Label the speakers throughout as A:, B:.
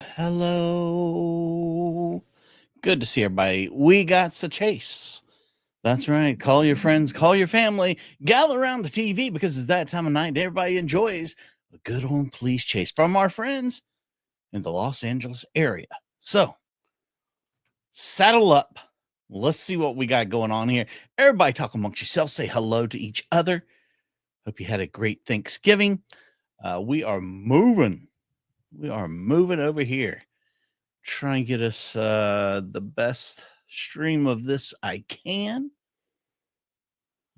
A: Hello. Good to see everybody. We got to chase. That's right. Call your friends, call your family, gather around the TV because it's that time of night. Everybody enjoys a good old police chase from our friends in the Los Angeles area. So, saddle up. Let's see what we got going on here. Everybody talk amongst yourselves. Say hello to each other. Hope you had a great Thanksgiving. We are moving. We are moving over here. Try and get us the best stream of this I can.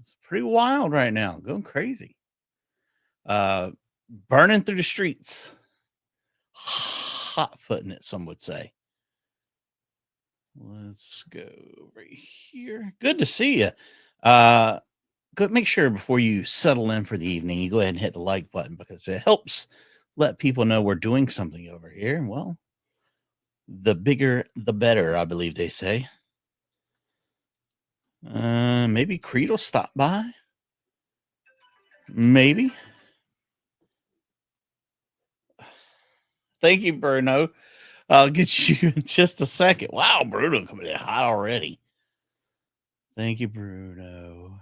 A: It's pretty wild right now, going crazy. Burning through the streets, hot footing it, some would say. Let's go over here. Good to see you. Make sure before you settle in for the evening, you go ahead and hit the like button because it helps let people know we're doing something over here. Well, the bigger, the better, I believe they say. Maybe Creed will stop by. Maybe. Thank you, Bruno. I'll get you in just a second. Wow, Bruno coming in hot already. Thank you, Bruno.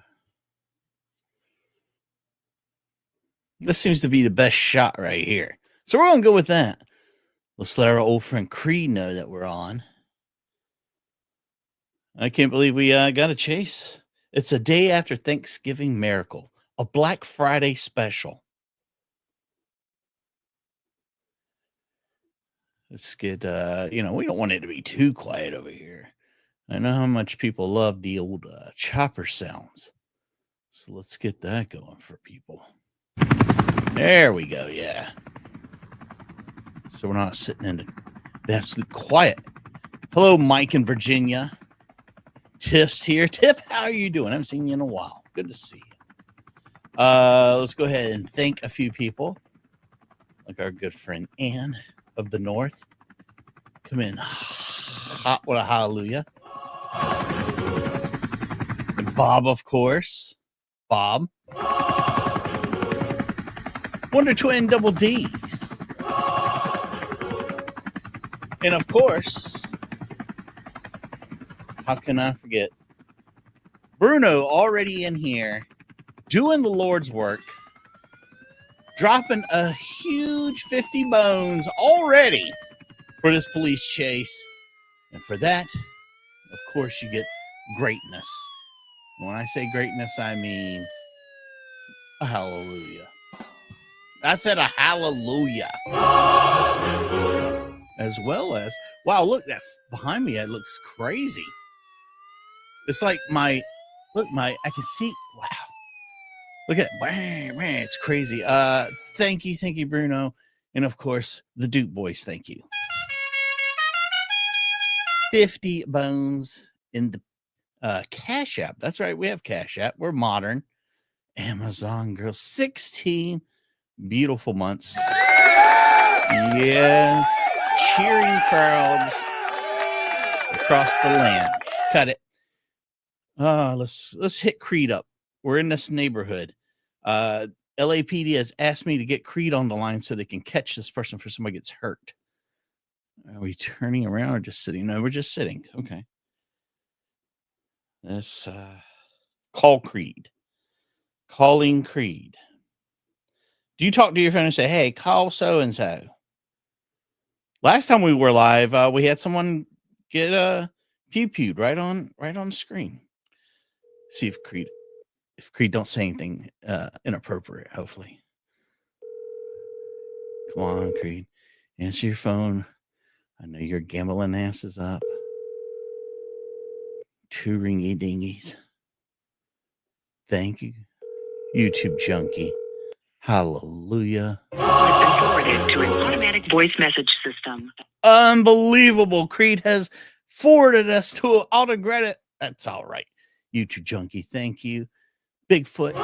A: This seems to be the best shot right here. So we're going to go with that. Let's let our old friend Creed know that we're on. I can't believe we got a chase. It's a day after Thanksgiving miracle, a Black Friday special. Let's get, we don't want it to be too quiet over here. I know how much people love the old chopper sounds. So let's get that going for people. There we go. Yeah. So we're not sitting in the absolute quiet. Hello, Mike in Virginia. Tiff's here. Tiff, how are you doing? I haven't seen you in a while. Good to see you. Let's go ahead and thank a few people, like our good friend Ann of the North. Come in hot with a hallelujah. And Bob, of course. Bob. Wonder Twin Double D's. And of course, how can I forget? Bruno already in here doing the Lord's work, dropping a huge 50 bones already for this police chase. And for that, of course, you get greatness. When I say greatness, I mean a hallelujah. I said a hallelujah. As well as, wow, look, that behind me, it looks crazy. It's like I can see, wow. Look at, man, it's crazy. Thank you, Bruno. And of course, the Duke Boys, thank you. 50 bones in the Cash App. That's right, we have Cash App. We're modern. Amazon girl, 16 beautiful months. Yes, cheering crowds across the land. Cut it. Let's hit Creed up. We're in this neighborhood. LAPD has asked me to get Creed on the line so they can catch this person before somebody gets hurt. Are we turning around or just sitting? No, we're just sitting. Okay. Let's call Creed. Calling Creed. Do you talk to your friend and say, hey, call so-and-so? Last time we were live, we had someone get pew-pewed right on the screen. See if Creed don't say anything inappropriate, hopefully. Come on, Creed. Answer your phone. I know your gambling ass is up. 2 ringy dingies. Thank you, YouTube junkie. Hallelujah.
B: Been forwarded to an automatic voice message system.
A: Unbelievable. Creed has forwarded us to an automatic. That's all right. YouTube junkie, thank you. Bigfoot.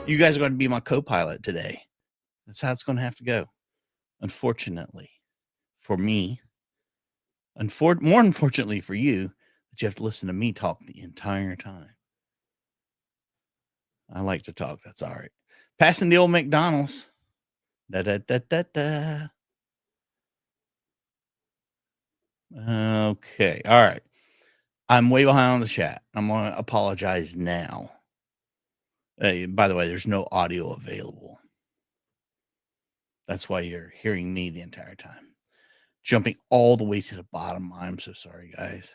A: You guys are going to be my co-pilot today. That's how it's going to have to go. Unfortunately for me, more unfortunately for you, that you have to listen to me talk the entire time. I like to talk. That's all right. Passing the old McDonald's. Da da da da da. Okay. All right. I'm way behind on the chat. I'm going to apologize now. Hey, by the way, there's no audio available. That's why you're hearing me the entire time. Jumping all the way to the bottom. I'm so sorry, guys.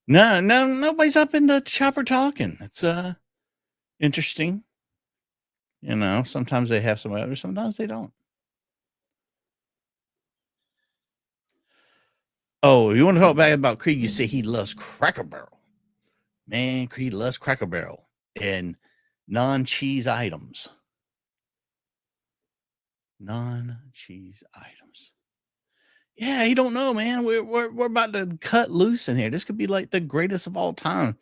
A: No, nobody's up in the chopper talking. It's interesting. You know, sometimes they have some others, sometimes they don't. Oh, you want to talk back about Creed? You say he loves Cracker Barrel. Man, Creed loves Cracker Barrel and non-cheese items. Non-cheese items. Yeah, you don't know, man. We're about to cut loose in here. This could be like the greatest of all time.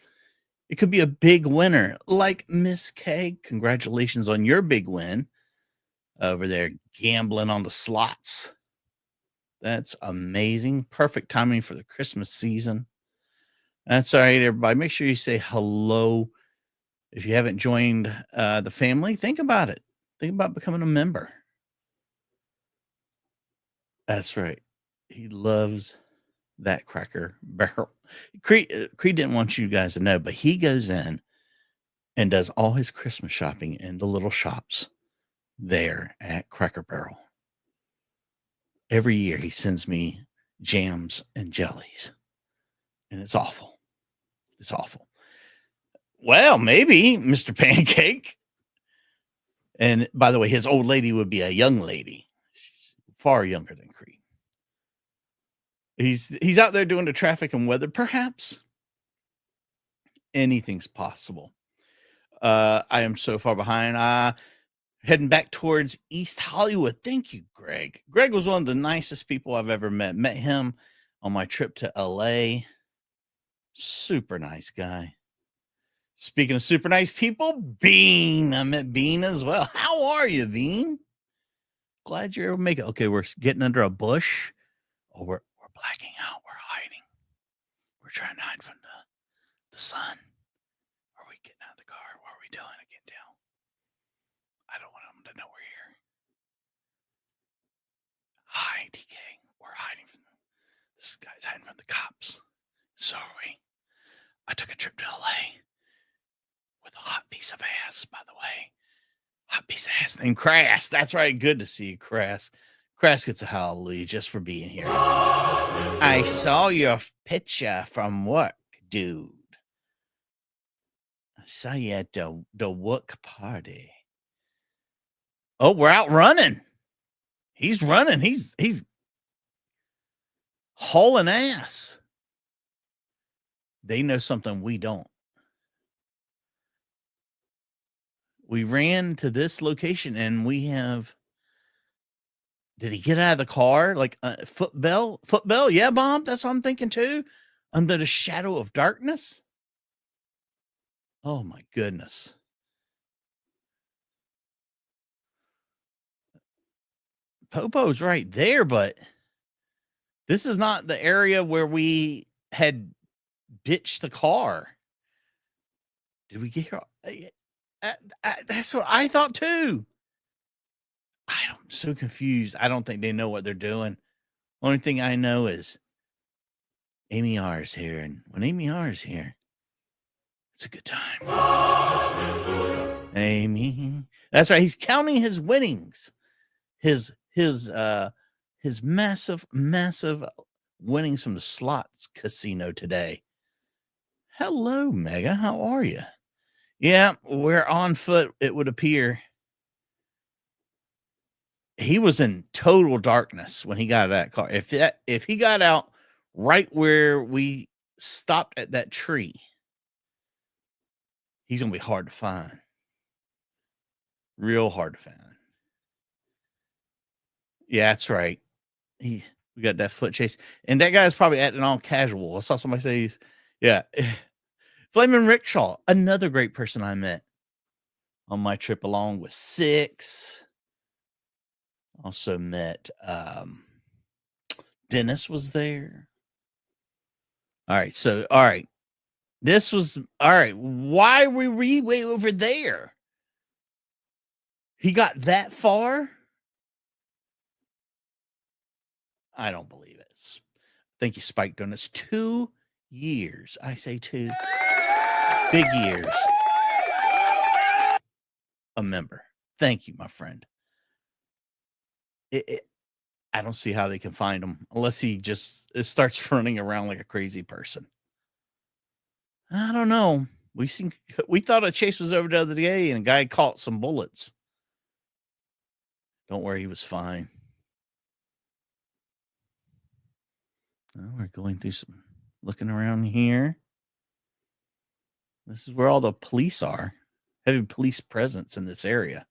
A: It could be a big winner, like Miss K. Congratulations on your big win over there, gambling on the slots. That's amazing. Perfect timing for the Christmas season. That's all right, everybody. Make sure you say hello. If you haven't joined the family, think about it. Think about becoming a member. That's right. He loves that Cracker Barrel. Creed didn't want you guys to know, but he goes in and does all his Christmas shopping in the little shops there at Cracker Barrel. Every year he sends me jams and jellies, and it's awful. It's awful. Well, maybe Mr. Pancake. And by the way, his old lady would be a young lady. She's far younger than Creed. He's out there doing the traffic and weather, perhaps. Anything's possible. I am so far behind. Heading back towards East Hollywood. Thank you, Greg. Greg was one of the nicest people I've ever met. Met him on my trip to LA. Super nice guy. Speaking of super nice people, Bean. I met Bean as well. How are you, Bean? Glad you're able to make it. Okay, we're getting under a bush. Oh, we're blacking out. We're hiding. We're trying to hide from the sun. Are we getting out of the car? What are we doing? I can't tell. I don't want them to know we're here. Hi, DK. We're hiding from this guy's hiding from the cops. Sorry. I took a trip to LA with a hot piece of ass, by the way. Hot piece of ass named Crass. That's right. Good to see you, Crass. Crass gets a hallelujah just for being here. I saw your picture from work, dude. I saw you at the work party. Oh, we're out running. He's running. He's hauling ass. They know something we don't. We ran to this location and we have. Did he get out of the car? Like footbell? Footbell? Yeah, Bomb. That's what I'm thinking too. Under the shadow of darkness. Oh my goodness. Popo's right there, but this is not the area where we had ditched the car. Did we get here? That's what I thought too. I'm so confused. I don't think they know what they're doing. Only thing I know is Amy R is here, and when Amy R is here, it's a good time. Amy, that's right. He's counting his winnings, his massive winnings from the slots casino today. Hello, Mega. How are you? Yeah, we're on foot. It would appear. He was in total darkness when he got out of that car. If he got out right where we stopped at that tree, he's gonna be hard to find. Real hard to find. Yeah, that's right. We got that foot chase, and that guy's probably acting all casual. I saw somebody say he's Flaming Rickshaw, another great person I met on my trip along with Six. Also met Dennis was there. All right. This was all right. Why were we way over there? He got that far? I don't believe it. Thank you, Spike Donuts. 2 years. I say 2 big years. A member. Thank you, my friend. I don't see how they can find him unless he just starts running around like a crazy person. I don't know. We thought a chase was over the other day and a guy caught some bullets. Don't worry, he was fine. Well, we're going through some looking around here. This is where all the police are. Heavy police presence in this area.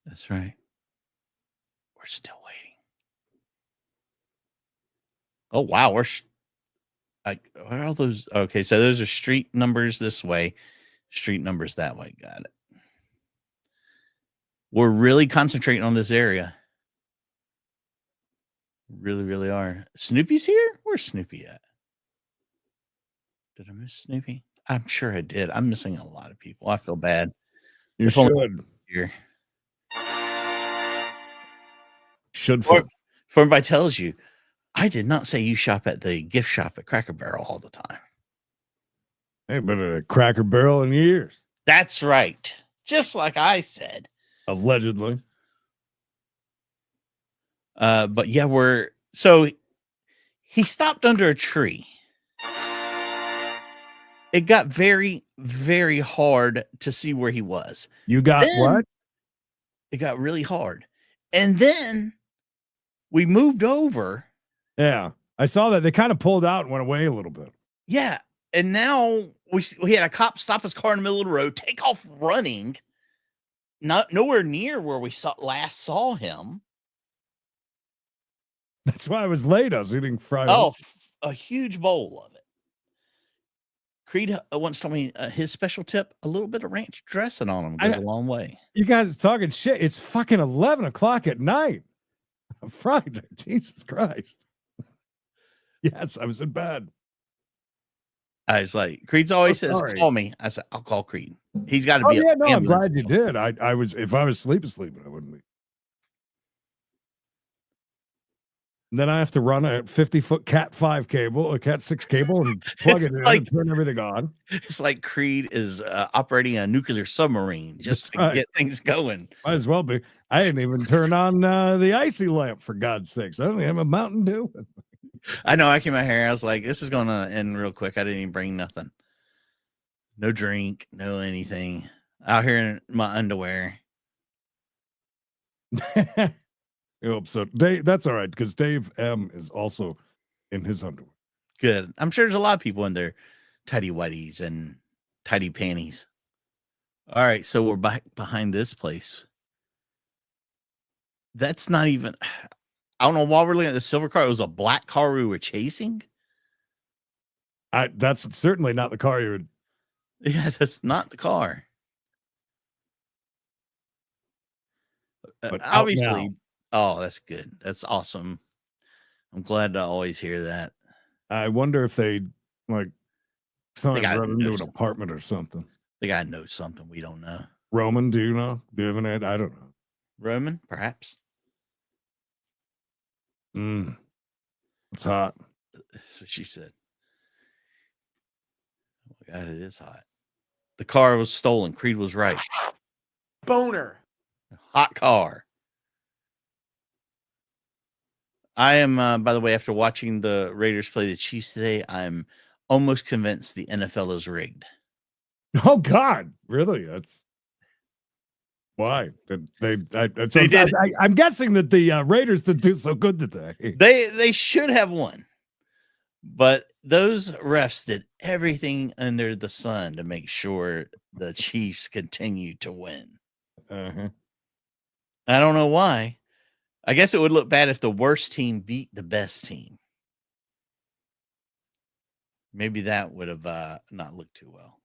A: That's right. We're still waiting. Oh, wow. Where are all those? Okay, so those are street numbers this way, street numbers that way. Got it. We're really concentrating on this area. Really, really are. Snoopy's here? Where's Snoopy at? Did I miss Snoopy? I'm sure I did. I'm missing a lot of people. I feel bad.
C: You should.
A: Here.
C: Should
A: Before everybody tells you, I did not say you shop at the gift shop at Cracker Barrel all the time.
C: Ain't been at a Cracker Barrel in years.
A: That's right. Just like I said.
C: Allegedly.
A: But yeah, so he stopped under a tree. It got very, very hard to see where he was.
C: You got what?
A: It got really hard. And then we moved over.
C: Yeah. I saw that. They kind of pulled out and went away a little bit.
A: Yeah. And now we had a cop stop his car in the middle of the road, take off running. Nowhere near where we last saw him.
C: That's why I was late. I was eating fried.
A: Oh, a huge bowl of it. Creed once told me his special tip, a little bit of ranch dressing on him goes a long way.
C: You guys are talking shit. It's fucking 11 o'clock at night. Friday. Jesus Christ. Yes, I was in bed.
A: I was like, Creed's always says, call me. I said, I'll call Creed. He's got to be.
C: Yeah, no, I'm glad you did. I was, if I was sleeping, I wouldn't be. And then I have to run a 50-foot Cat 5 cable, a Cat 6 cable, and plug it in and turn everything on.
A: It's like Creed is operating a nuclear submarine just to get things going.
C: Might as well be. I didn't even turn on the icy lamp, for God's sakes. I don't even have a Mountain Dew.
A: I know. I came out here. I was like, this is going to end real quick. I didn't even bring nothing. No drink, no anything. Out here in my underwear.
C: I hope so. Dave, that's all right, because Dave M is also in his underwear.
A: Good. I'm sure there's a lot of people in their tidy whities and tidy panties. All right, so we're back behind this place. That's not even. I don't know why we're looking at the silver car. It was a black car we were chasing.
C: That's certainly not the car you would.
A: Yeah, that's not the car. Obviously. Oh, that's good. That's awesome. I'm glad to always hear that.
C: I wonder if they run into an apartment or something.
A: They gotta know something we don't know.
C: Roman, do you know? Do you have an ad? I don't know.
A: Roman, perhaps.
C: It's hot.
A: That's what she said. Oh my God, it is hot. The car was stolen. Creed was right.
D: Boner.
A: Hot car. I am, by the way, after watching the Raiders play the Chiefs today, I'm almost convinced the NFL is rigged.
C: Oh God, really? That's why I'm guessing that the Raiders didn't do so good today.
A: They should have won, but those refs did everything under the sun to make sure the Chiefs continue to win.
C: Uh-huh.
A: I don't know why. I guess it would look bad if the worst team beat the best team. Maybe that would have not looked too well.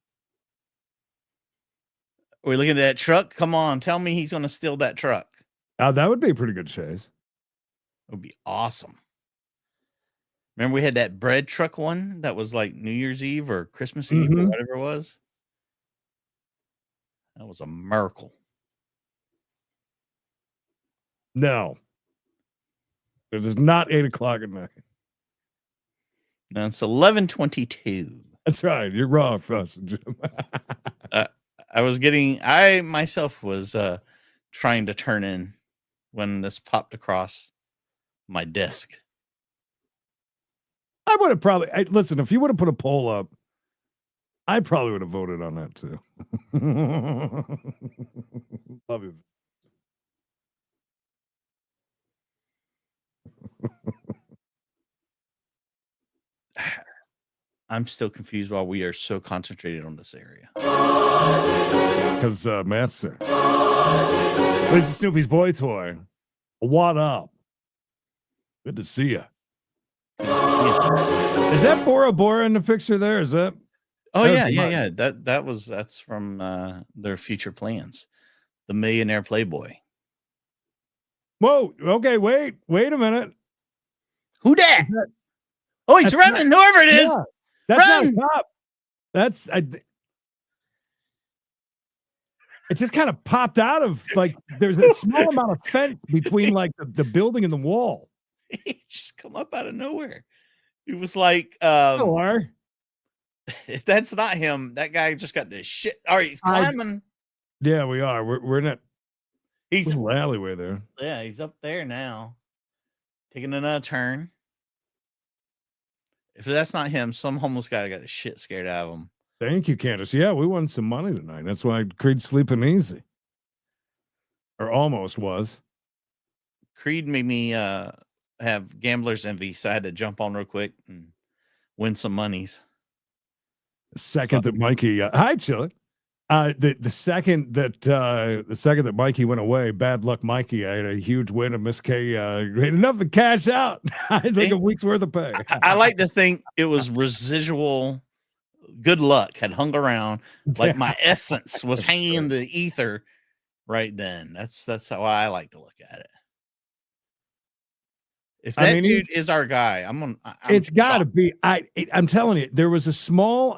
A: Are we looking at that truck? Come on, tell me he's going to steal that truck.
C: That would be a pretty good chase.
A: It would be awesome. Remember we had that bread truck one that was like New Year's Eve or Christmas Eve or whatever it was? That was a miracle.
C: No. It is not 8 o'clock at night.
A: No, it's 11:22.
C: That's right. You're wrong, Fuss and Jim.
A: I myself was trying to turn in when this popped across my desk.
C: I would have probably listen, if you would have put a poll up, I probably would have voted on that too. Love you.
A: I'm still confused why we are so concentrated on this area.
C: Because Matt's there. This is Snoopy's boy toy. What up? Good to see you. Is that Bora Bora in the picture there? Is that?
A: Oh yeah. That's from their future plans. The Millionaire Playboy.
C: Whoa. Okay. Wait a minute.
A: Who dat? Oh, he's running. Whoever it is.
C: Yeah, that's
A: Run!
C: not a cop. That's it just kind of popped out of like there's a small amount of fence between like the building and the wall.
A: He just come up out of nowhere. It was like
C: Or
A: if that's not him, that guy just got this shit. All right, he's climbing.
C: Yeah, we are. We're in that
A: He's
C: little alleyway there.
A: yeah, he's up there now. Taking another turn. If that's not him, some homeless guy got the shit scared out of him.
C: Thank you, Candace. Yeah, we won some money tonight. That's why Creed's sleeping easy. Or almost was.
A: Creed made me have gambler's envy, so I had to jump on real quick and win some monies.
C: The second that Mikey hi Chilla. The second that Mikey went away, bad luck Mikey. I had a huge win and Miss K had enough to cash out. I think a week's worth of pay.
A: I like to think it was residual good luck had hung around, like my essence was hanging in the ether right then. That's how I like to look at it. If that dude is our guy,
C: it's got to be. I'm telling you, there was a small.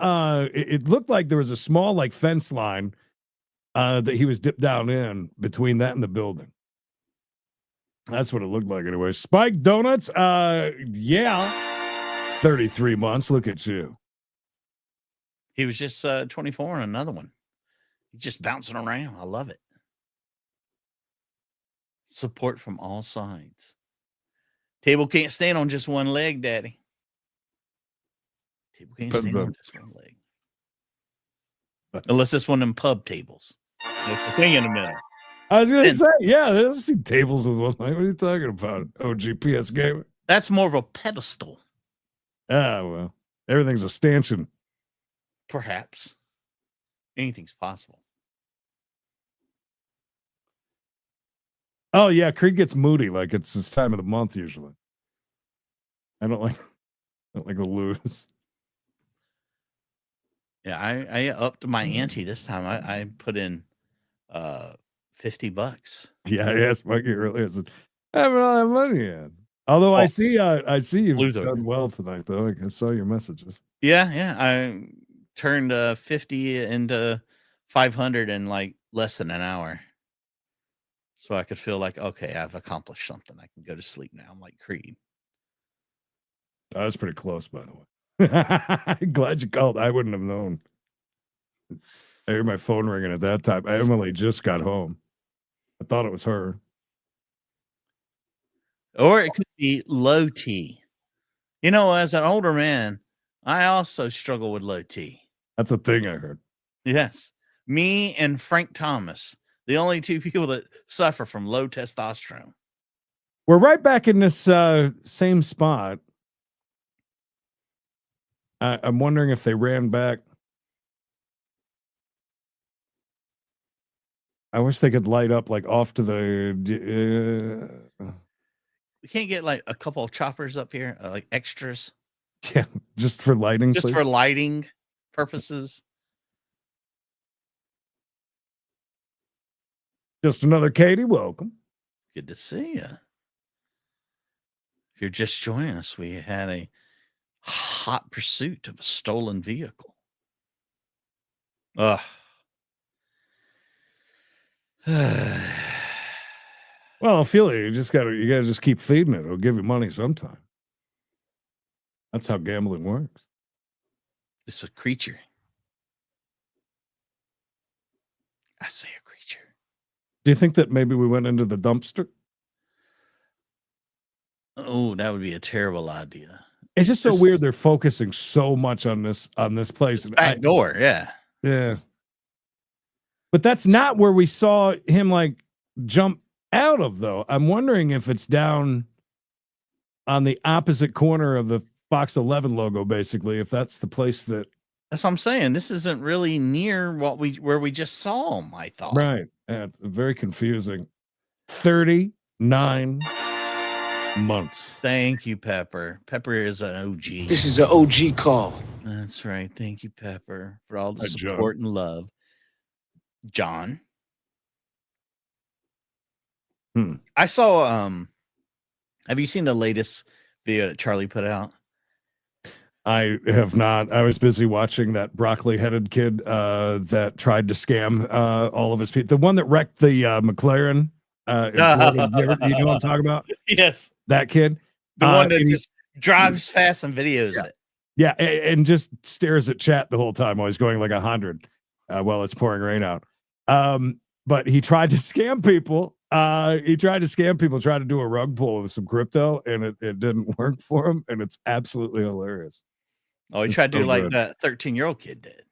C: It looked like there was a small like fence line that he was dipped down in between that and the building. That's what it looked like anyway. Spike Donuts. Yeah, 33 months. Look at you.
A: He was just 24 on another one. He's just bouncing around. I love it. Support from all sides. Table can't stand on just one leg, Daddy. Table can't stand on just one leg. Unless it's one of them pub tables. That's the thing in a minute.
C: I was going to say, yeah, I've seen tables with one leg. What are you talking about? OGPS game.
A: That's more of a pedestal.
C: Ah, well, everything's a stanchion.
A: Perhaps. Anything's possible.
C: Oh yeah, Creed gets moody like it's this time of the month usually. I don't like to lose.
A: Yeah, I upped my ante this time. I put in $50.
C: Yeah, I asked Mikey earlier. I said, I haven't all that money yet. Although I see you've done well tonight though. I saw your messages.
A: Yeah. I turned 50 into 500 in like less than an hour. So I could feel like, okay, I've accomplished something. I can go to sleep now. I'm like Creed.
C: That was pretty close, by the way. Glad you called. I wouldn't have known. I heard my phone ringing at that time. Emily just got home. I thought it was her.
A: Or it could be low T. You know, as an older man, I also struggle with low T.
C: That's a thing I heard.
A: Yes. Me and Frank Thomas. The only two people that suffer from low testosterone.
C: We're right back in this same spot. I'm wondering if they ran back. I wish they could light up like off to the.
A: We can't get like a couple of choppers up here, like extras.
C: Yeah, just for lighting.
A: Just for lighting purposes.
C: Just another Katie, welcome.
A: Good to see you. If you're just joining us, we had a hot pursuit of a stolen vehicle.
C: Well, Well, Ophelia, you gotta just keep feeding it. It'll give you money sometime. That's how gambling works.
A: It's a creature. I say a creature.
C: Do you think that maybe we went into the dumpster?
A: Oh, that would be a terrible idea.
C: It's just so
A: This-
C: weird. They're focusing so much on this place. And
A: Back door, yeah.
C: yeah. But that's not where we saw him like jump out of, though. I'm wondering if it's down on the opposite corner of the Fox 11 logo, basically, if that's the place that.
A: That's what I'm saying. This isn't really near where we just saw him, I thought.
C: Right. Yeah, it's very confusing. 39 months.
A: Thank you, Pepper. Pepper is an OG.
D: This is an OG call.
A: That's right. Thank you, Pepper, for all the
C: Hi, John.
A: support and love. John. I saw have you seen the latest video that Charlie put out?
C: I have not. I was busy watching that broccoli-headed kid that tried to scam all of his people. The one that wrecked the McLaren. In Florida. You know what I'm talking about?
A: Yes.
C: That kid.
A: The one that
C: and he-
A: just drives fast and videos it.
C: Yeah, and just stares at chat the whole time while he's going like 100 while it's pouring rain out. But he tried to scam people. Tried to do a rug pull with some crypto, and it didn't work for him. And it's absolutely hilarious.
A: Oh, he
C: It's
A: tried to do
C: so
A: like
C: good.
A: that 13-year-old kid did.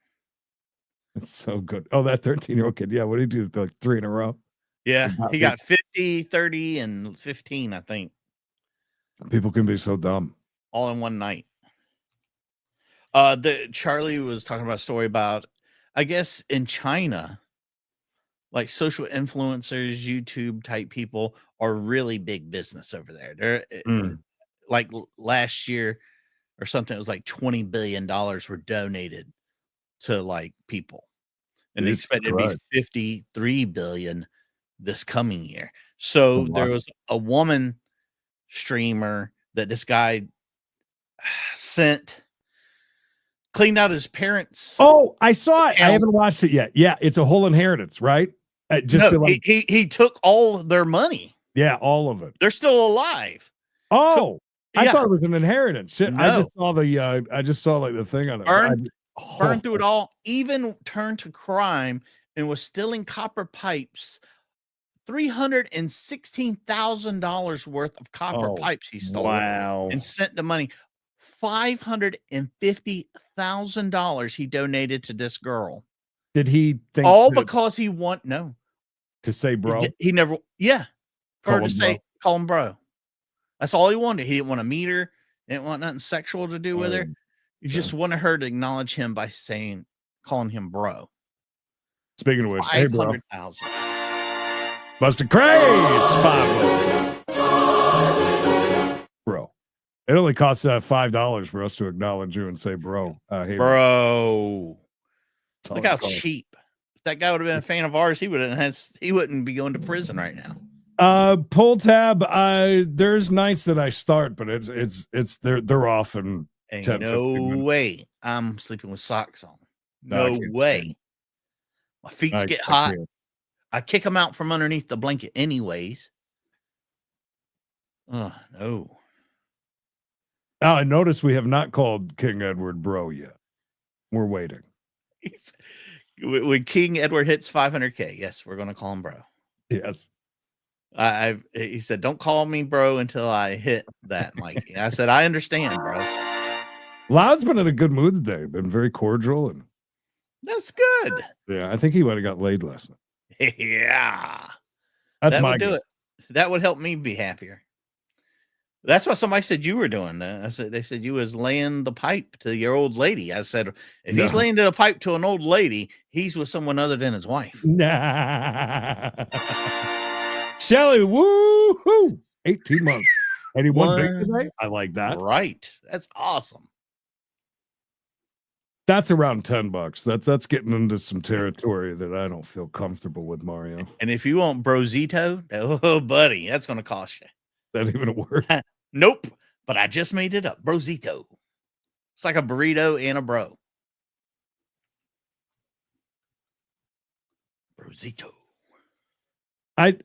C: It's so good. Oh, that 13-year-old kid. Yeah, what did he do? Like 3 in a row?
A: Yeah.
C: About
A: He got 50, 30, and 15, I think,
C: People can be so dumb.
A: all in one night. The Charlie was talking about a story about, I guess in China, like social influencers, YouTube type people are really big business over there. They're like last year or something, it was like $20 billion were donated to like people, and they
C: Jesus
A: expect it to be
C: Christ.
A: 53 billion this coming year. So
C: Oh, wow.
A: there was a woman streamer that this guy cleaned out his parents.
C: Oh, I saw it. I
A: Account.
C: haven't watched it yet. Yeah, it's a whole inheritance, right? Just
A: No,
C: to like,
A: he took all of their money.
C: yeah, all of it.
A: They're still alive.
C: Oh, I
A: yeah.
C: thought it was an inheritance. Shit, I
A: No.
C: just saw like the thing on it.
A: Burned
C: Oh,
A: Burned through it all, even turned to crime and was stealing copper pipes. $316,000 worth of copper
C: Oh,
A: pipes he stole.
C: wow.
A: And sent the money. $550,000 he donated to this girl.
C: Did he think
A: All
C: to,
A: because he no.
C: to say, bro?
A: He never, yeah.
C: Call
A: Or to
C: him
A: say,
C: bro.
A: call him bro. That's all he wanted. He didn't want to meet her. Didn't want nothing sexual to do with her. He just wanted her to acknowledge him by calling him bro.
C: Speaking of which, hey, bro.
A: 500,000.
C: Buster Craze, 5 bucks. Bro. It only costs $5 for us to acknowledge you and say, bro. Hey,
A: Bro.
C: that's all
A: Look
C: it
A: how
C: costs.
A: cheap. If that guy would have been a fan of ours, he wouldn't be going to prison right now.
C: Pull tab. There's nights that I start, but they're off and
A: Ain't
C: 10, 15
A: no
C: minutes.
A: way I'm sleeping with socks on.
C: No, I
A: No
C: can't stand
A: way.
C: it.
A: My feet
C: I
A: get hot.
C: can't.
A: I kick them out from underneath the blanket anyways. Oh, no.
C: Now, I notice we have not called King Edward bro yet. We're waiting.
A: When King Edward hits 500K, yes, we're going to call him bro.
C: Yes.
A: He said, don't call me bro until I hit that, Mikey. I said, I understand, bro.
C: Loud's been in a good mood today. Been very cordial. And
A: That's good.
C: yeah, I think he might have got laid last night.
A: Yeah.
C: That's
A: That
C: my
A: would do
C: guess.
A: it. That would help me be happier. That's what somebody said you were doing. They said you was laying the pipe to your old lady. I said, if he's
C: No.
A: laying the pipe to an old lady, he's with someone other than his wife.
C: Nah. Shelly, woo-hoo! 18 months. And he won big
A: One.
C: today? I like that.
A: Right. That's awesome.
C: That's around $10. That's getting into some territory that I don't feel comfortable with, Mario.
A: And if you want Brozito, oh, buddy, that's going to cost you.
C: That even a word?
A: Nope. But I just made it up. Brozito. It's like a burrito and a bro. Brozito.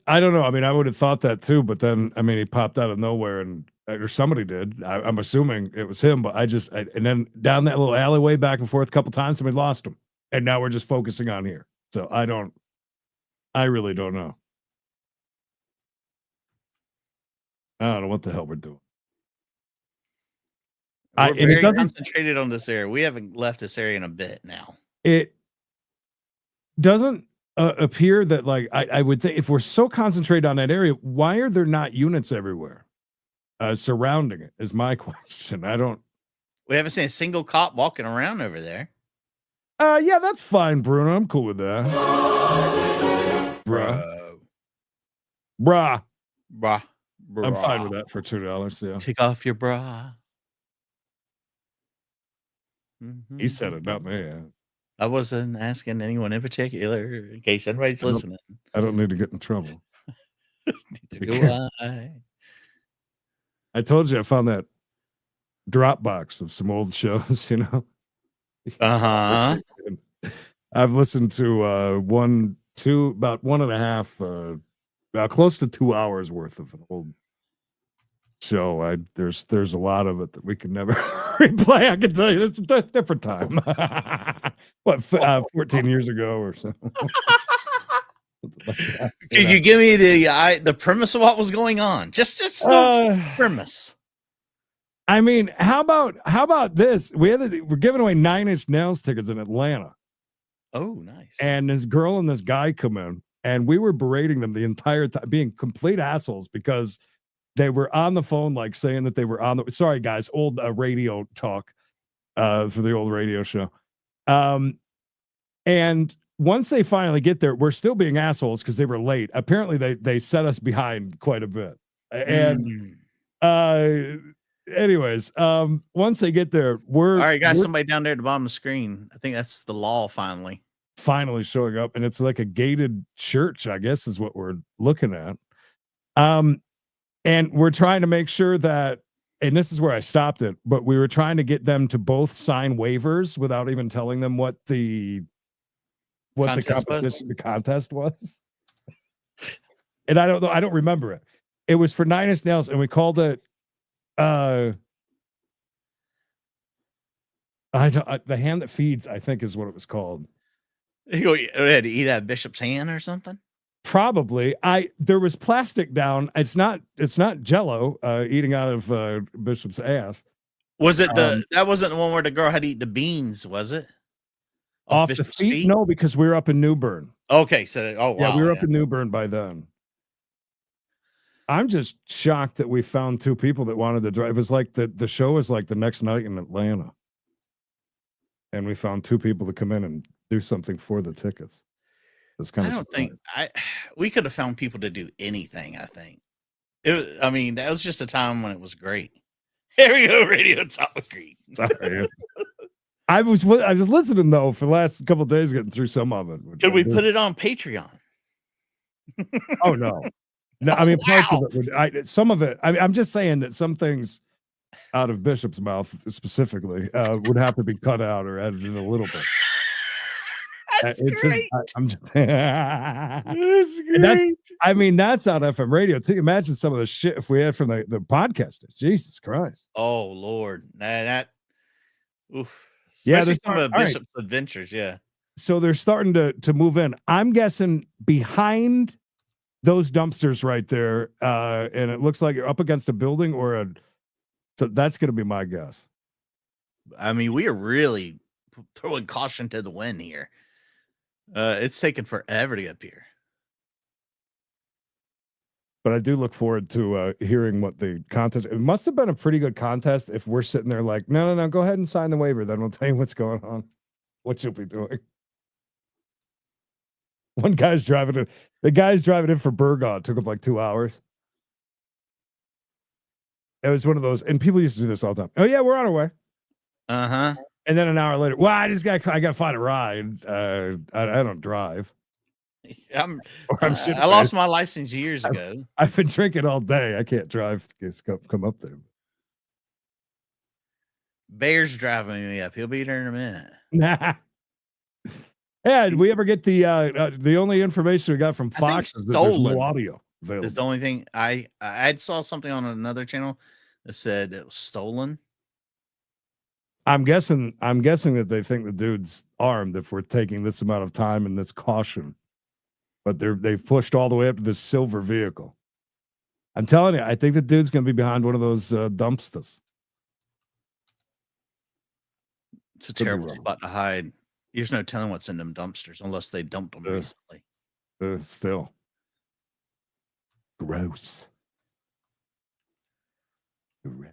C: I don't know. I mean, I would have thought that too, but then I mean, he popped out of nowhere, and or somebody did. I'm assuming it was him, but and then down that little alleyway, back and forth a couple times, and we lost him, and now we're just focusing on here. So I really don't know. I don't know what the hell we're doing.
A: We're
C: And it
A: very
C: doesn't
A: concentrated on this area. We haven't left this area in a bit now.
C: it doesn't appear that like I would think if we're so concentrated on that area, why are there not units everywhere surrounding it? Is my question. I don't.
A: We haven't seen a single cop walking around over there.
C: Yeah, that's fine, Bruno. I'm cool with that. Bruh.
A: Bruh.
C: I'm fine with that for $2. Yeah.
A: Take off your bra.
C: He said it, not me.
A: I wasn't asking anyone in particular, in case anybody's listening.
C: I don't need to get in trouble.
A: Do I?
C: I told you I found that Dropbox of some old shows, you know.
A: Uh-huh.
C: I've listened to about 1.5, about close to 2 hours worth of an old show. There's a lot of it that we can never replay. I can tell you it's a different time. What 14 years ago or so.
A: Could you give me the premise of what was going on? Just the premise.
C: I mean, how about this? We're giving away 9 Inch Nails tickets in Atlanta.
A: Oh, nice.
C: And this girl and this guy come in, and we were berating them the entire time, being complete assholes because they were on the phone, like saying that they were on the. Sorry, guys, old radio talk for the old radio show. And once they finally get there, we're still being assholes because they were late. Apparently, they set us behind quite a bit. And anyways, once they get there,
A: all right, got somebody down there at the bottom of the screen. I think that's the law finally
C: showing up, and it's like a gated church, I guess is what we're looking at. And we're trying to make sure that, and this is where I stopped it, but we were trying to get them to both sign waivers without even telling them what the contest was. And I don't know, I don't remember it. It was for 9 Inch Nails, and we called it the hand that feeds, I think is what it was called.
A: You had to eat out of Bishop's hand or something?
C: Probably. There was plastic down. It's not Jello eating out of Bishop's ass.
A: Was it that wasn't the one where the girl had to eat the beans, was it?
C: Off the feet? No, because we were up in New Bern.
A: Okay, so wow.
C: Yeah, we were up in New Bern by then. I'm just shocked that we found 2 people that wanted to drive. It was like the show was like the next night in Atlanta. And we found 2 people to come in and do something for the tickets. It's kind of.
A: I don't think we could have found people to do anything. I think that was just a time when it was great. Here we go, Radio Topic Creek.
C: Sorry. I was listening though for the last couple of days, getting through some of it.
A: Could we put it on Patreon?
C: Oh no, I mean parts of it would. Some of it. I'm just saying that some things out of Bishop's mouth specifically would have to be cut out or edited a little bit.
A: That's great.
C: I'm just.
A: That's great.
C: I mean, that's on FM radio too. Imagine some of the shit if we had from the podcasters. Jesus Christ.
A: Oh Lord, oof.
C: Yeah,
A: especially some of Bishop's adventures. Yeah. So
C: they're starting to move in. I'm guessing behind those dumpsters right there, and it looks like you're up against a building so that's going to be my guess.
A: I mean, we are really throwing caution to the wind here. It's taken forever to get up here.
C: But I do look forward to hearing what the contest. It must have been a pretty good contest if we're sitting there like, no, go ahead and sign the waiver. Then we'll tell you what's going on, what you'll be doing. The guy's driving in for Burgon. It took him like 2 hours. It was one of those, and people used to do this all the time. Oh yeah, we're on our way.
A: Uh-huh.
C: And then an hour later, well, I got to find a ride. I don't drive.
A: I lost my license years ago.
C: I've been drinking all day. I can't drive. Come up there.
A: Bear's driving me up. He'll be there in a minute.
C: Nah. Yeah, did we ever get the only information we got from
A: I think
C: Fox is that there's
A: stolen
C: no audio available.
A: Is the only thing I saw something on another channel that said it was stolen.
C: I'm guessing that they think the dude's armed if we're taking this amount of time and this caution. But they've pushed all the way up to this silver vehicle. I'm telling you, I think the dude's going to be behind one of those dumpsters.
A: It's a
C: Could be
A: terrible
C: wrong.
A: spot to hide. There's no telling what's in them dumpsters unless they dumped them
C: Yeah.
A: recently.
C: Still. Gross. Yeah,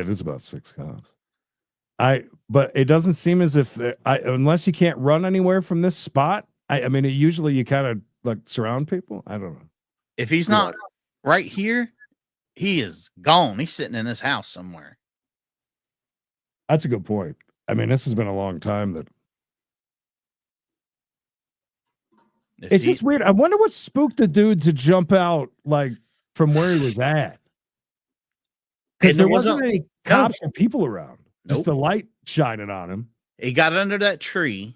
C: it is about 6 cops. But it doesn't seem as if unless you can't run anywhere from this spot. I mean, usually you kind of like surround people. I don't know.
A: If he's not right here, he is gone. He's sitting in his house somewhere.
C: That's a good point. I mean, this has been a long time that. It's just weird. I wonder what spooked the dude to jump out like from where he was at. Because there wasn't any cops or people around. Just the light shining on him.
A: He got under that tree,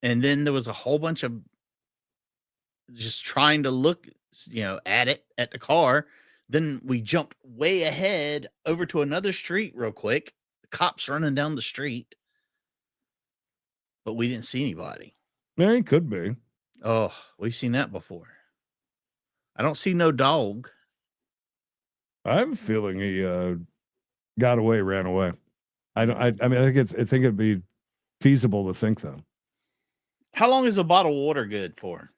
A: and then there was a whole bunch of just trying to look, at the car. Then we jumped way ahead over to another street real quick. The cops running down the street, but we didn't see anybody.
C: Yeah, he could be.
A: Oh, we've seen that before. I don't see no dog.
C: I have a feeling he got away, ran away. I think it'd be feasible to think though.
A: How long is a bottle of water good for?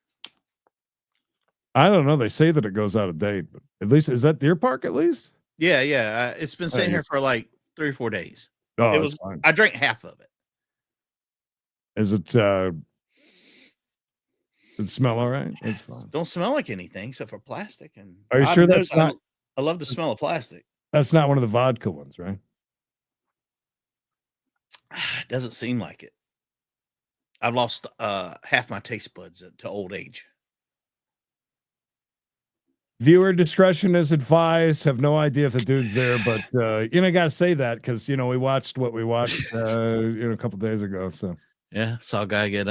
C: I don't know. They say that it goes out of date, but at least is that Deer Park at least?
A: Yeah. It's been sitting here for like 3 or 4 days.
C: Oh,
A: it was fine. I drank half of it.
C: Is it? Does it smell all right? It's fine.
A: Don't smell like anything except for plastic. And
C: are you sure that's not?
A: I love the smell of plastic.
C: That's not one of the vodka ones, right?
A: It doesn't seem like it. I've lost half my taste buds to old age.
C: Viewer discretion is advised. Have no idea if the dude's there, but I got to say that because we watched what we watched a couple days ago. So
A: yeah, saw a guy get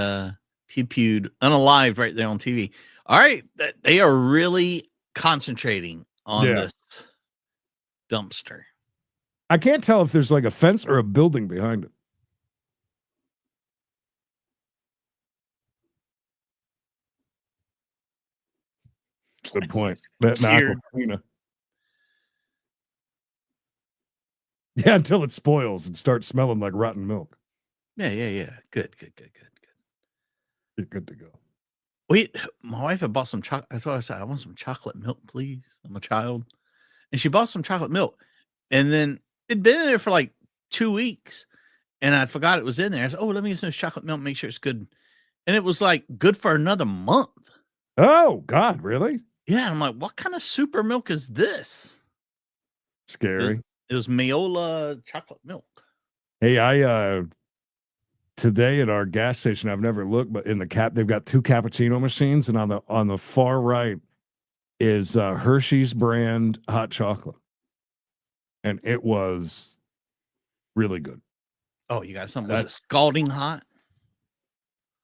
A: pew-pewed unalived right there on TV. All right, they are really concentrating on this dumpster.
C: I can't tell if there's like a fence or a building behind it. Good point. Yeah, until it spoils and starts smelling like rotten milk.
A: Yeah. Good.
C: You're good to go.
A: Wait, my wife had bought some chocolate. That's what I said. I want some chocolate milk, please. I'm a child. And she bought some chocolate milk. And then it'd been in there for like 2 weeks. And I forgot it was in there. I said, let me get some chocolate milk, make sure it's good. And it was like good for another month.
C: Oh, God, really?
A: Yeah. I'm like, what kind of super milk is this?
C: Scary.
A: It was Mayola chocolate milk.
C: Hey, I today at our gas station, I've never looked, but in the they've got 2 cappuccino machines, and on the far right is Hershey's brand hot chocolate, and it was really good.
A: Oh, you got something? Was it scalding hot?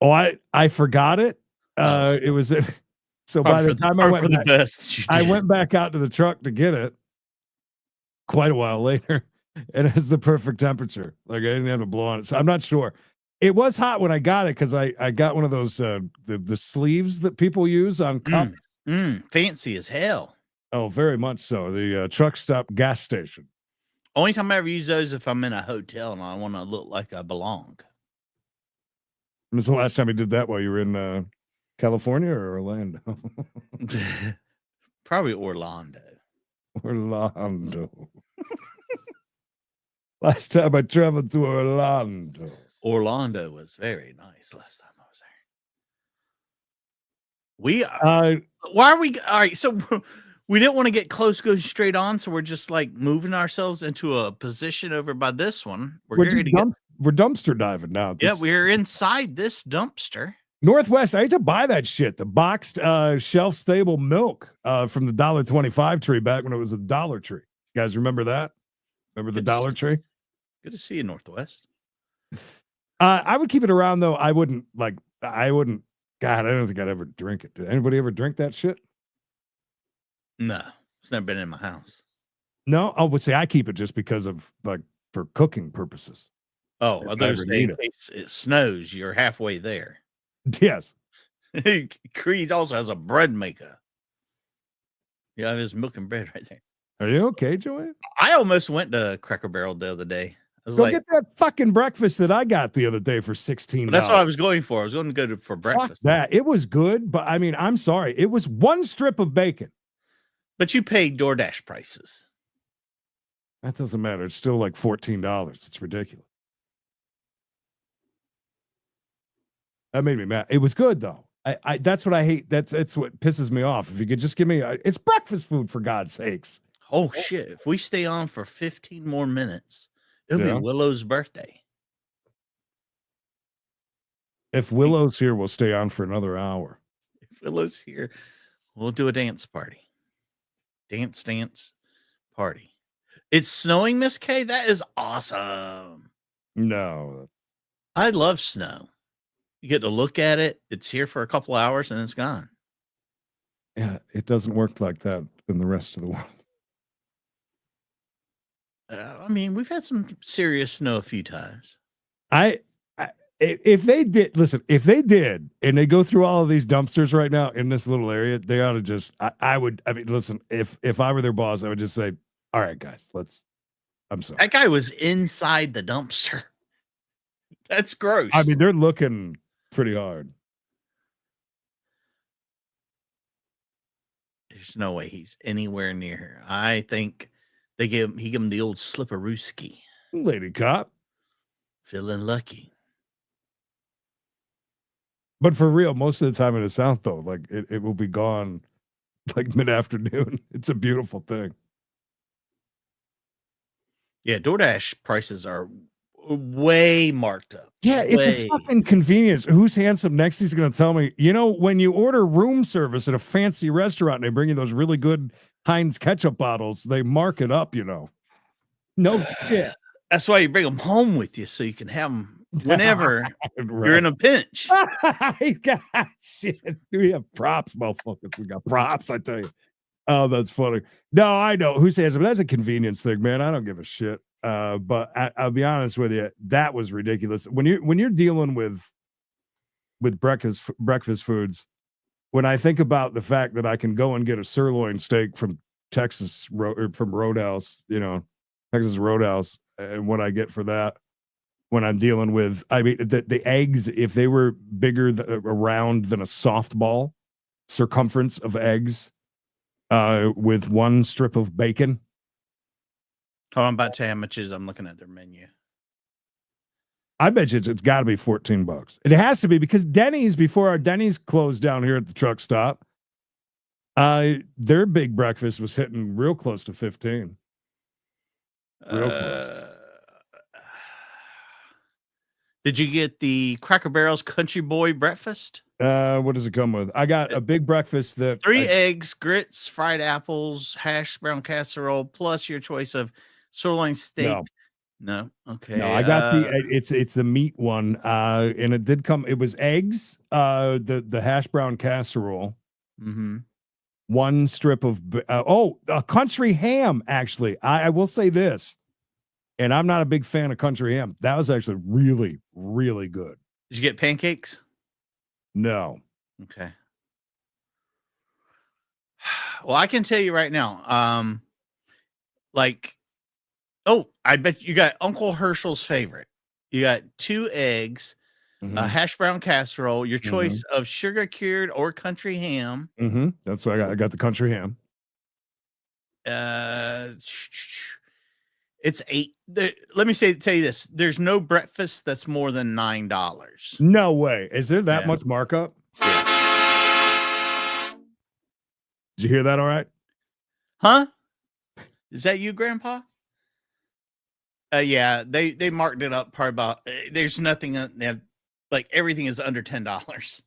C: Oh, I forgot it. It was so by the time I went back, I went back out to the truck to get it quite a while later. It has the perfect temperature. Like I didn't have to blow on it. So I'm not sure. It was hot when I got it because I got one of those the sleeves that people use on cups.
A: Fancy as hell.
C: Oh, very much so. The truck stop gas station.
A: Only time I ever use those if I'm in a hotel and I want to look like I belong.
C: When was the last time you did that while you were in California or Orlando?
A: Probably Orlando.
C: Last time I traveled to Orlando.
A: Orlando was very nice last time I was there. Why are we all right? So we didn't want to get close, go straight on, so we're just like moving ourselves into a position over by this one.
C: We're dumpster diving now.
A: Yeah, we're inside this dumpster.
C: Northwest, I used to buy that shit, the boxed shelf stable milk from the $1.25 tree back when it was a Dollar Tree. You guys remember that? Remember the Dollar Tree?
A: Good to see you, Northwest.
C: I would keep it around though. I wouldn't. God, I don't think I'd ever drink it. Did anybody ever drink that shit?
A: No, it's never been in my house.
C: No, I would say I keep it just because of for cooking purposes.
A: Oh,
C: If
A: I
C: I
A: thought you
C: ever
A: were
C: need
A: saying in case it snows, you're halfway there.
C: Yes.
A: Creed also has a bread maker. Yeah, there's milk and bread right there.
C: Are you okay, Joey?
A: I almost went to Cracker Barrel the other day. I was
C: Go
A: like,
C: get that fucking breakfast that I got the other day for $16.
A: that's what I was going for. I was going to go for breakfast.
C: Fuck that. It was good, but I mean, I'm sorry. It was one strip of bacon.
A: But you paid DoorDash prices.
C: That doesn't matter. It's still like $14. It's ridiculous. That made me mad. It was good though. I that's what I hate. That's what pisses me off. If you could just give me it's breakfast food for God's sakes.
A: Oh shit! If we stay on for 15 more minutes, it'll
C: Yeah.
A: be Willow's birthday.
C: If Willow's here, we'll stay on for another hour.
A: If Willow's here, we'll do a dance party. Dance party. It's snowing, Miss K. That is awesome.
C: No.
A: I love snow. You get to look at it. It's here for a couple hours and it's gone.
C: Yeah, it doesn't work like that in the rest of the world.
A: I mean, we've had some serious snow a few times.
C: If they did, and they go through all of these dumpsters right now in this little area, they ought to just. I mean, listen. If I were their boss, I would just say, "All right, guys, let's." I'm sorry.
A: That guy was inside the dumpster. That's gross.
C: I mean, they're looking pretty hard.
A: There's no way he's anywhere near here. I think he gave him the old slipperooski.
C: Lady cop.
A: Feeling lucky.
C: But for real, most of the time in the South, though, like it will be gone like mid-afternoon. It's a beautiful thing.
A: Yeah, DoorDash prices are way marked up.
C: Yeah, it's a fucking convenience. Who's handsome next? He's going to tell me, when you order room service at a fancy restaurant and they bring you those really good Heinz ketchup bottles, they mark it up, No shit.
A: That's why you bring them home with you so you can have them whenever
C: Right.
A: you're in a pinch.
C: God, shit. We have props, motherfuckers. We got props, I tell you. Oh, that's funny. No, I know. Who says it? But that's a convenience thing, man. I don't give a shit. But I'll be honest with you, that was ridiculous. When you're dealing with breakfast foods, when I think about the fact that I can go and get a sirloin steak from Texas from Roadhouse, Texas Roadhouse, and what I get for that, when I'm dealing with, I mean, the eggs, if they were bigger around than a softball circumference of eggs, with one strip of bacon.
A: Oh, I'm about to tell you how much it is. I'm looking at their menu.
C: I bet you it's got to be $14. It has to be because Denny's, before our Denny's closed down here at the truck stop, their big breakfast was hitting real close to 15. Real close.
A: Did you get the Cracker Barrel's Country Boy breakfast?
C: What does it come with? I got a big breakfast that
A: 3 eggs, grits, fried apples, hash brown casserole, plus your choice of sirloin steak. No. Okay.
C: No, I got it's the meat one. And it did come. It was eggs, the hash brown casserole.
A: Mm-hmm.
C: One strip of a country ham. Actually, I will say this, and I'm not a big fan of country ham. That was actually really, really good.
A: Did you get pancakes?
C: No.
A: Okay. Well, I can tell you right now. I bet you got Uncle Herschel's favorite. You got 2 eggs, a hash brown casserole, your choice of sugar cured or country ham.
C: That's what I got. I got the country ham.
A: It's 8. Let me tell you this: there's no breakfast that's more than $9.
C: No way. Is there that much markup?
A: Yeah.
C: Did you hear that? All right.
A: Huh? Is that you, Grandpa? Yeah, they marked it up probably about. There's nothing like everything is under $10.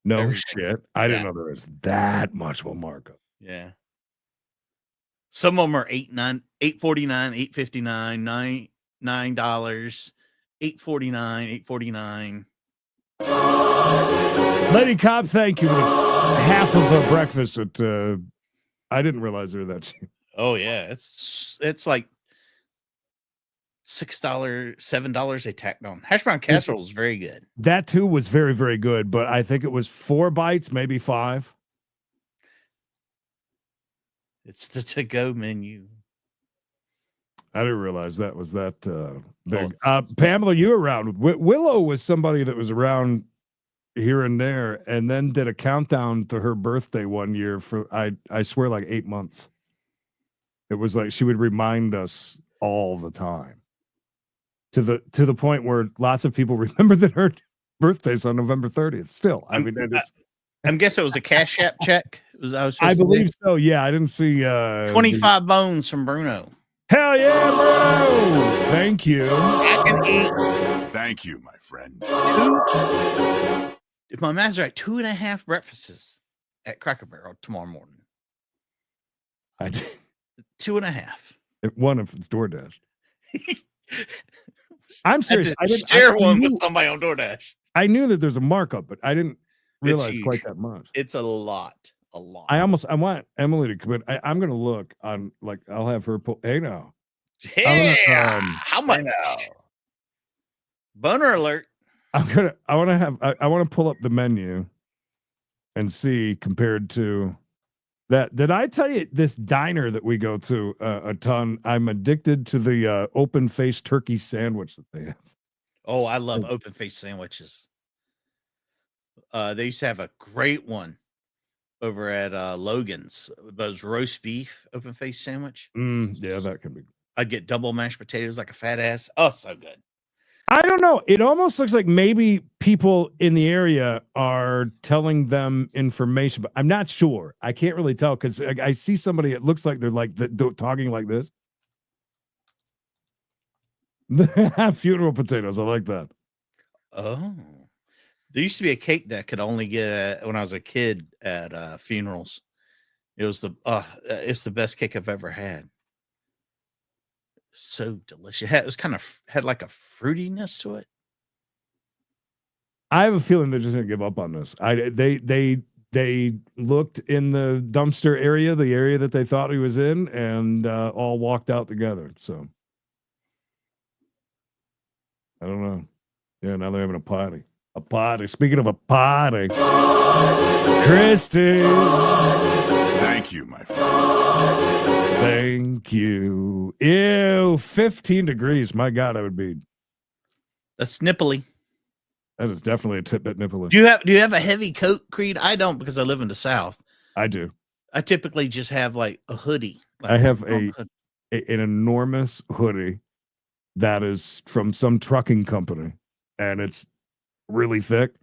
C: No
A: Everything.
C: shit. I didn't know there was that much of a markup.
A: Yeah. Some of them are $8.49, $8.59, $9. $8.49, $8.49.
C: Lady Cobb, thank you. With half of a breakfast at I didn't realize they were that cheap.
A: Oh yeah, it's like $6, $7 they tacked on. Hash brown casserole is very good.
C: That too was very, very good, but I think it was 4 bites, maybe 5.
A: It's the to-go menu.
C: I didn't realize that was that big. Pamela, you were around. Willow was somebody that was around here and there, and then did a countdown to her birthday one year for I swear like 8 months. It was like she would remind us all the time. To the point where lots of people remember that her birthday's on November 30th. Still, I mean,
A: I'm guessing it was a Cash App check.
C: I believe so. Yeah, I didn't see
A: 25 bones from Bruno.
C: Hell yeah, Bruno! Thank you.
A: I can eat.
E: Thank you, my friend.
A: If my math's right, 2.5 breakfasts at Cracker Barrel tomorrow morning.
C: I did.
A: 2.5.
C: One of it's DoorDash. I'm serious.
A: I didn't share one with somebody on DoorDash.
C: I knew that there's a markup, but I didn't realize quite that much.
A: It's a lot. A lot.
C: I want Emily to come in. I'm going to look on, like, I'll have her pull. Hey, now.
A: Yeah. How much? Boner alert.
C: I want to pull up the menu and see compared to that. Did I tell you this diner that we go to a ton? I'm addicted to the open faced turkey sandwich that they have.
A: Oh, I love open faced sandwiches. They used to have a great one over at Logan's. Those roast beef open faced sandwich.
C: Yeah, that could be.
A: I'd get double mashed potatoes like a fat ass. Oh, so good.
C: I don't know. It almost looks like maybe people in the area are telling them information, but I'm not sure. I can't really tell because I see somebody. It looks like they're like talking like this. Funeral potatoes. I like that.
A: Oh, there used to be a cake that could only get when I was a kid at funerals. It was it's the best cake I've ever had. So delicious. It was kind of had like a fruitiness to it.
C: I have a feeling they're just gonna give up on this. They looked in the dumpster area, the area that they thought he was in, and all walked out together. So I don't know. Yeah, now they're having a party. A party. Speaking of a party, Christy.
E: Thank you, my friend.
C: Thank you. Ew, 15 degrees. My God, I would be.
A: That's nipply.
C: That is definitely a tidbit nipply.
A: Do you have a heavy coat, Creed? I don't because I live in the South.
C: I do.
A: I typically just have like a hoodie. Like
C: I have an enormous hoodie that is from some trucking company, and it's really thick.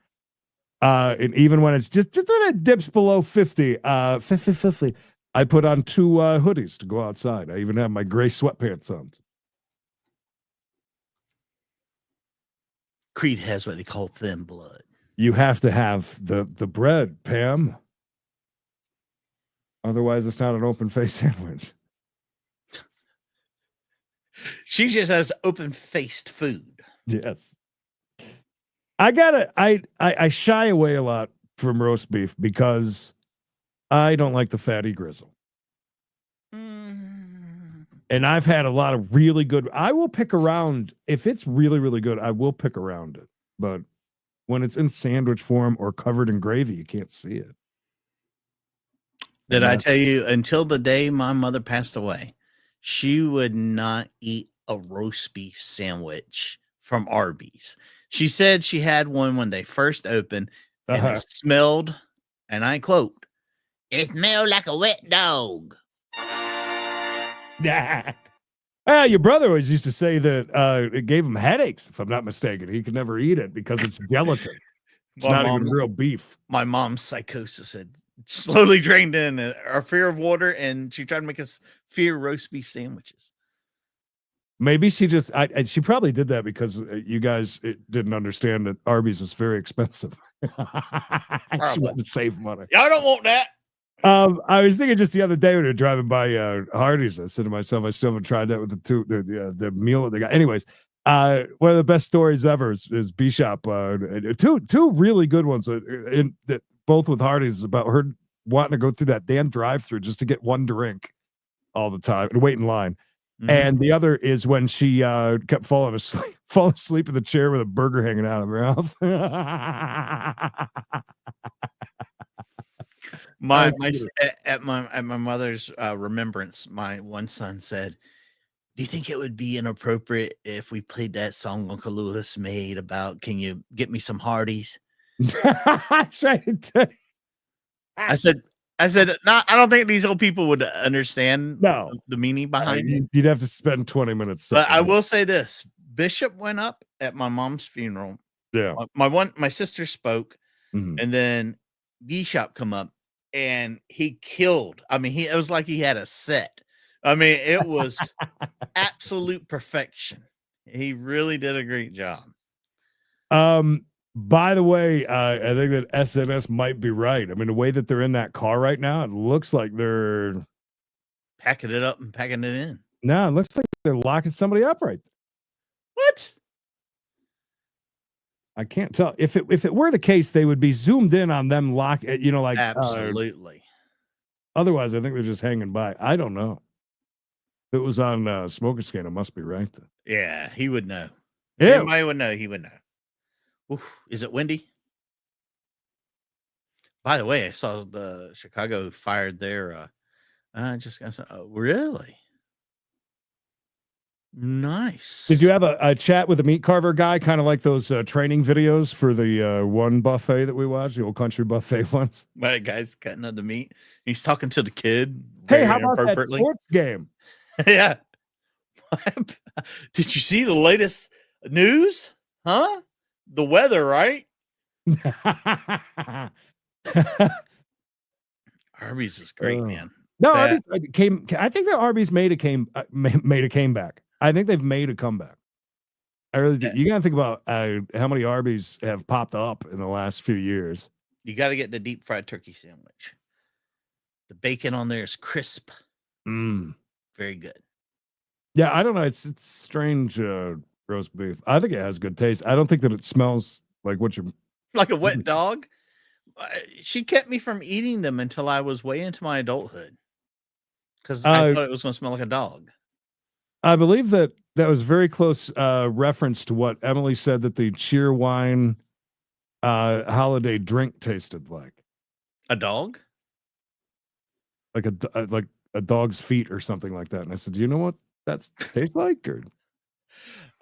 C: And even when it's just when it dips below 50, 50, I put on 2 hoodies to go outside. I even have my gray sweatpants on.
A: Creed has what they call thin blood.
C: You have to have the bread, Pam. Otherwise, it's not an open-faced sandwich.
A: She just has open-faced food.
C: Yes. I shy away a lot from roast beef because I don't like the fatty grizzle. And I've had a lot of really good. I will pick around if it's really, really good. I will pick around it. But when it's in sandwich form or covered in gravy, you can't see it.
A: Did I tell you until the day my mother passed away, she would not eat a roast beef sandwich from Arby's. She said she had one when they first opened and it smelled, and I quote, "It smelled like a wet dog."
C: Yeah. Your brother always used to say that it gave him headaches, if I'm not mistaken. He could never eat it because it's gelatin. It's not even real beef.
A: My mom's psychosis had slowly drained in our fear of water, and she tried to make us fear roast beef sandwiches.
C: Maybe she just, she probably did that because you guys didn't understand that Arby's was very expensive. She wanted to save money.
A: Y'all don't want that.
C: I was thinking just the other day when we were driving by Hardee's, I said to myself, I still haven't tried that with the meal that they got. Anyways, One of the best stories ever is Bishop. Two really good ones, both with Hardee's, about her wanting to go through that damn drive-through just to get one drink all the time and wait in line.
A: Mhm.
C: And the other is when she kept falling asleep in the chair with a burger hanging out of her mouth.
A: At my mother's remembrance, my one son said, "Do you think it would be inappropriate if we played that song Uncle Lewis made about can you get me some Hardee's?"
C: That's right.
A: I said, no, I don't think these old people would understand
C: No.
A: the meaning behind it.
C: You'd have to spend 20 minutes.
A: But I will say this: Bishop went up at my mom's funeral.
C: Yeah.
A: My sister spoke,
C: Mhm.
A: and then Bishop come up, and he killed. I mean, it was like he had a set. I mean, it was absolute perfection. He really did a great job.
C: By the way, I think that SNS might be right. I mean, the way that they're in that car right now, it looks like they're
A: Packing it up and packing it in.
C: no, it looks like they're locking somebody up right there.
A: What?
C: I can't tell. If it were the case, they would be zoomed in on them like
A: Absolutely.
C: Otherwise, I think they're just hanging by. I don't know. If it was on Smoking Scan, it must be right then.
A: Yeah, he would know.
C: Yeah.
A: Anybody would know. He would know. Oof, is it windy? By the way, I saw the Chicago fired their. Just got some. Oh, really? Nice.
C: Did you have a chat with the meat carver guy, kind of like those training videos for the one buffet that we watched, the old country buffet ones?
A: My guy's cutting up the meat. He's talking to the kid.
C: Hey,
A: very
C: how about that
A: inappropriately.
C: sports game?
A: Yeah. Did you see the latest news? Huh? The weather, right? Arby's is great, man.
C: No,
A: That-
C: Arby's came. I think that Arby's made a comeback. I think they've made a comeback. I really do.
A: Yeah.
C: You got to think about how many Arby's have popped up in the last few years.
A: You got to get the deep fried turkey sandwich. The bacon on there is crisp.
C: Mm.
A: Very good.
C: Yeah, I don't know. It's strange roast beef. I think it has good taste. I don't think that it smells like what you.
A: Like a wet dog. She kept me from eating them until I was way into my adulthood. Because I thought it was going to smell like a dog.
C: I believe that was very close reference to what Emily said that the cheer wine holiday drink tasted like.
A: A dog?
C: Like a dog's feet or something like that. And I said, do you know what that tastes like? Or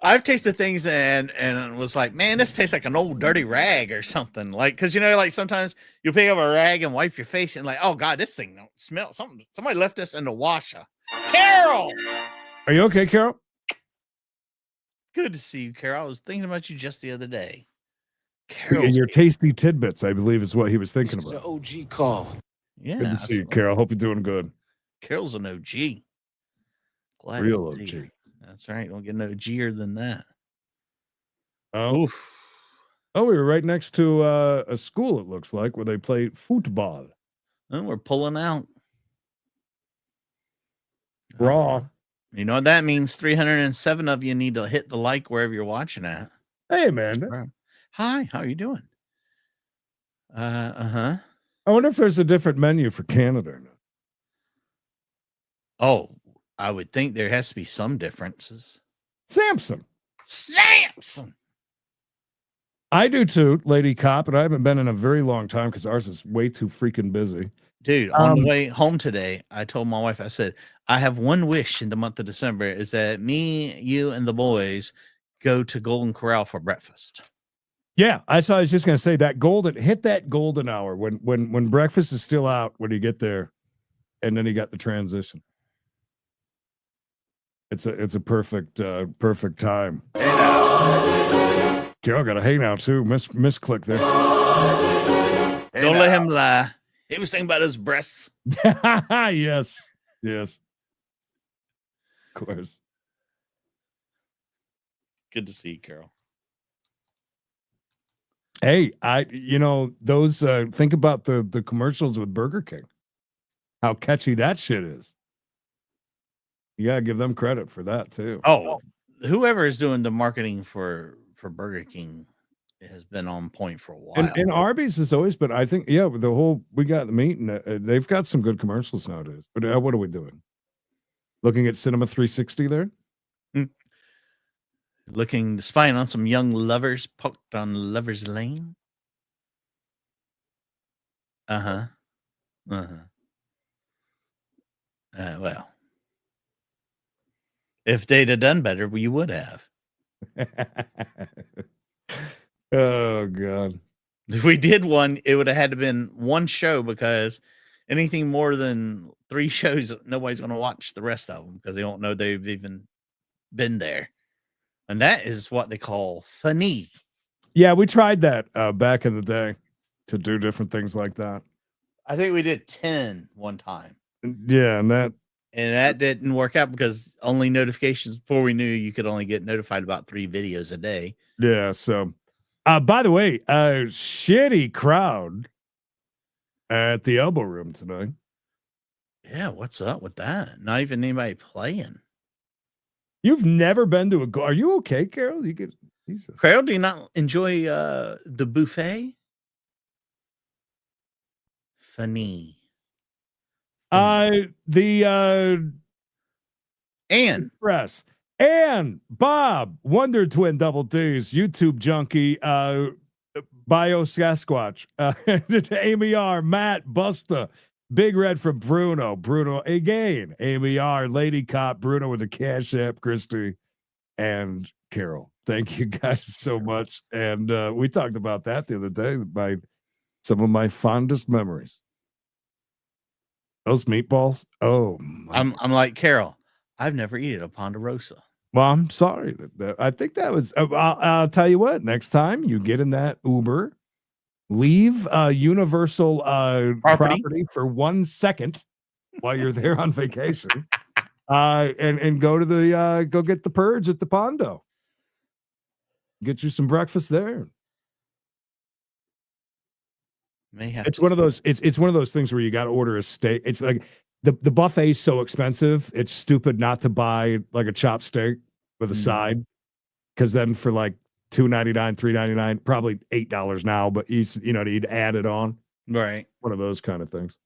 A: I've tasted things and was like, man, this tastes like an old dirty rag or something. Like, because like sometimes you'll pick up a rag and wipe your face and like, oh god, this thing don't smell. Somebody left this in the washer. Carol,
C: are you okay, Carol?
A: good to see you, Carol. I was thinking about you just the other day.
C: And
A: Carol,
C: your tasty tidbits, I believe, is what he was thinking
F: It's an
C: about.
F: OG call.
A: yeah,
C: Good to see you, Carol. Hope you're doing good.
A: Carol's an OG. Glad
C: Real
A: to see
C: OG.
A: her. That's right. Don't get no G-er than that.
C: Oh,
A: Oof.
C: we were right next to a school, it looks like, where they play football.
A: And we're pulling out.
C: Raw.
A: You know what that means? 307 of you need to hit the like wherever you're watching at.
C: Hey, man.
A: Hi, how are you doing?
C: I wonder if there's a different menu for Canada or not.
A: Oh, I would think there has to be some differences.
C: Samson. I do too, Lady Cop, and I haven't been in a very long time because ours is way too freaking busy.
A: Dude, on the way home today, I told my wife, I said, I have one wish in the month of December is that me, you, and the boys go to Golden Corral for breakfast.
C: Yeah, I was just gonna say that hit that golden hour when breakfast is still out when you get there, and then you got the transition. It's a perfect time.
E: Hey now.
C: Carol got a hey now too. Misclick there.
E: Hey
A: Don't
E: now.
A: let him lie. He was thinking about his breasts.
C: Yes. Of course.
A: Good to see you, Carol.
C: Hey, those think about the commercials with Burger King. How catchy that shit is. You gotta give them credit for that too.
A: Oh, whoever is doing the marketing for Burger King has been on point for a while.
C: And Arby's has always been, I think, yeah, the whole, we got the meat and they've got some good commercials nowadays. But what are we doing? Looking at Cinema 360 there?
A: Spying on some young lovers poked on Lover's Lane. Well, if they'd have done better, you would have.
C: Oh God!
A: If we did one, it would have had to been one show, because anything more than 3 shows, nobody's going to watch the rest of them because they don't know they've even been there. And that is what they call funny.
C: Yeah, we tried that back in the day to do different things like that.
A: I think we did 10 one time.
C: Yeah, and that
A: didn't work out because only notifications, before we knew, you could only get notified about 3 videos a day.
C: Yeah. So, by the way, shitty crowd at the Elbow Room tonight.
A: Yeah, what's up with that? Not even anybody playing.
C: You've never been to a? Are you okay, Carol? You get Jesus.
A: Carol, do you not enjoy the buffet? Funny.
C: The
A: and
C: Express and Bob Wonder Twin Double D's YouTube junkie Bio Sasquatch Amy R, Matt, Busta, Big Red from Bruno again, Amy R, Lady Cop, Bruno with the Cash App, Christy, and Carol. Thank you guys so much. And we talked about that the other day, some of my fondest memories. Those meatballs. Oh,
A: I'm like Carol. I've never eaten a Ponderosa.
C: Well, I'm sorry. I think that was. I'll tell you what. Next time you get in that Uber, leave Universal property for 1 second while you're there on vacation, and go to the go get the purge at the Pondo. Get you some breakfast there. It's one of those. It's one of those things where you got to order a steak. It's like the buffet is so expensive. It's stupid not to buy like a chopped steak with a side, because then for like $2.99, $3.99, probably $8 now. But you'd add it on.
A: Right.
C: One of those kind of things.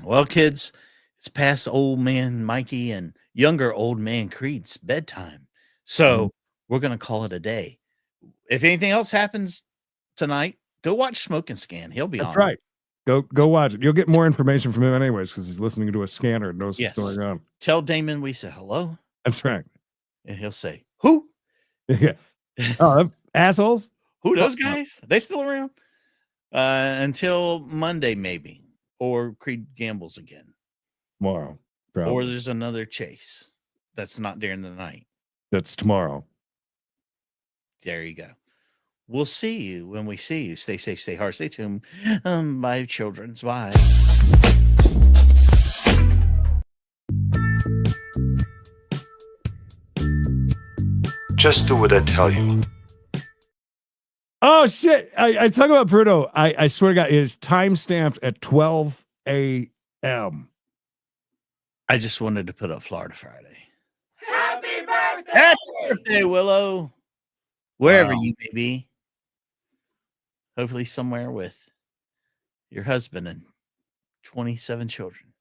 A: Well, kids, it's past old man Mikey and younger old man Creed's bedtime, so we're gonna call it a day. If anything else happens tonight, go watch Smoke and Scan. He'll be on.
C: That's right. Go watch it. You'll get more information from him anyways, because he's listening to a scanner and knows what's going on.
A: Tell Damon we said hello.
C: That's right.
A: And he'll say, who?
C: Yeah. Oh, assholes.
A: Who, those guys? Are they still around? Until Monday, maybe. Or Creed gambles again.
C: Tomorrow. Probably.
A: Or there's another chase. That's not during the night.
C: That's tomorrow.
A: There you go. We'll see you when we see you. Stay safe, stay hard, stay tuned. Bye, children. Bye.
E: Just do what I tell you.
C: Oh, shit. I talk about Bruno. I swear to God, it is time stamped at 12 a.m.
A: I just wanted to put up Florida Friday.
E: Happy birthday!
A: Happy birthday, Willow. Wherever you may be. Hopefully somewhere with your husband and 27 children.